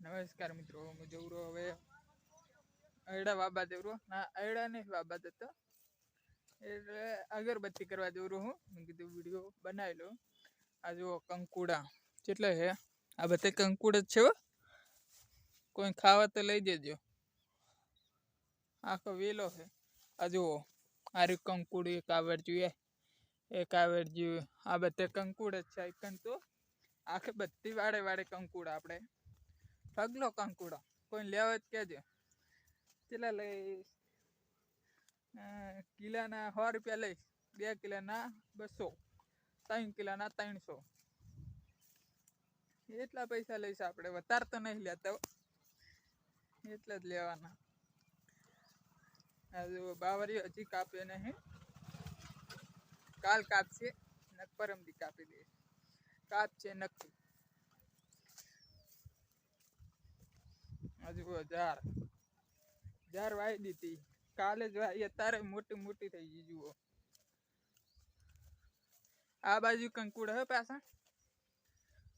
નમસ્કાર મિત્રો, હું જવરો હવે અયડા બાબા જવરો ના અયડા નહીં બાબા જતો એટલે અગરબત્તી કરવા જવરો હું કીધું વિડીયો બનાવી લો. આ જુઓ કંકુડા કેટલા છે, આ બધા કંકુડ જ છે. કોઈ ખાવા તો લઈ જજો, આખો વેલો છે. આ જુઓ આ રહ્યું કંકુડ, એક આવડજ્યું એક આવડજ્યું, આ બધા કંકુડ જ છે. કન તો આખે બધી વાડે વાડે કંકુડ, આપણે ઢગલો કંકુડો કોઈ લેવા જ કહેજો. કેટલા લઈશ? કિલાના 100 રૂપિયા લઈશ, 2 કિલાના 200, 3 કિલાના 300, એટલા પૈસા લઈશ. આપણે વધારે તો નહીં લેતા, એટલા જ લેવાના. હજુ બાવરીઓ હજી કાપે નહીં, કાલ કાપશે ને પરમદી કાપી દે, કાપશે નક્કી. હજુ જાર વાઈ દીધી કાલે જ વાઈ, અત્યારે મોટી મોટી થઈ ગઈ. જુઓ આ બાજુ કંકુડ હે, પાછા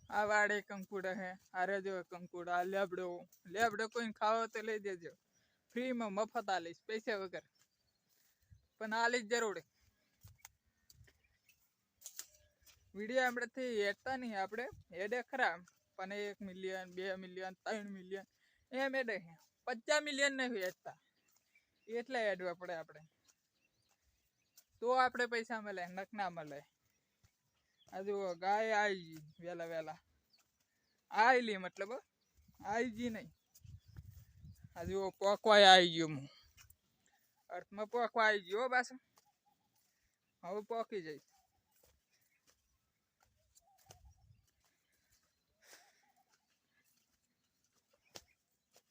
આ વાડે કંકુડ હે. આ રેજો કંકુડ, આ લેબડો કોઈ ખાવો તો લઈ દેજો, ફ્રીમાં મફત આલીશ, પૈસા વગર, પણ આલીશ જરૂર. વિડીયો આપણેથી હેડતા નહીં, આપણે હેડે ખરા પણ 1 મિલિયન 2 મિલિયન 3 મિલિયન એમ હેડે, 50 મિલિયન નહીં હેડતા, એટલે હેડવા પડે આપણે, તો આપણે પૈસા મળે, નક ના મળે. આ જુઓ ગાય આવી વેલા વેલા આવેલી, મતલબ આવી ગઈ નહીં. આ જુઓ પોકવાય આવી ગયું, હું અર્થમાં પોકવા આવી ગયો પાછું, હવે પોકી જઈશ.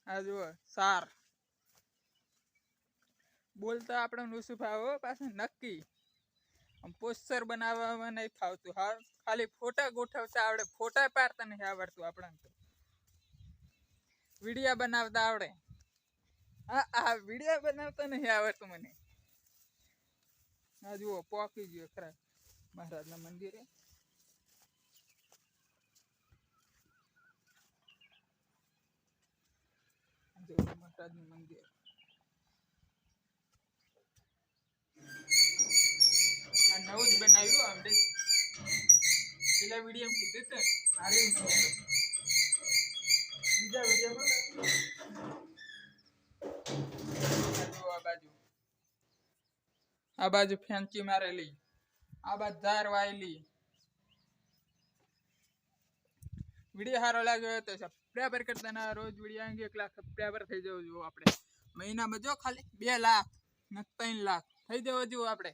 આ જુઓ સાર બોલતા આપણે ઓછું ફાવો પાછું નક્કી. પોસ્ટર બનાવવામાં નહીં ફાવતું, હા ખાલી ફોટા ગોઠવતા આવડે, ફોટા પાડતા નહીં આવડતું આપણને. તો વિડીયા બનાવતા આવડે, હા વિડીયા બનાવતા નહીં આવડતું મને. હા જુઓ પોકી ગયો ખરા મહારાજના મંદિરે. મહારાજનું મંદિર આ નવું જ બનાવ્યું. આપણે પેલા વિડીયો કીધું તો બીજા વિડીયો આ બાજુ ફેંચી મારેલી, આ બાજુ ધાર વાયેલી. વિડીયો સારો લાગ્યો તો સબસ્ક્રાઈબર કરતા ના, રોજ વિડીયો અંગે 1 લાખ સબસ્ક્રાઈબર થઈ જવું જોઈએ આપણે મહિનામાં. જો ખાલી 2 લાખ ને 3 લાખ થઈ જવો જોઈએ આપણે.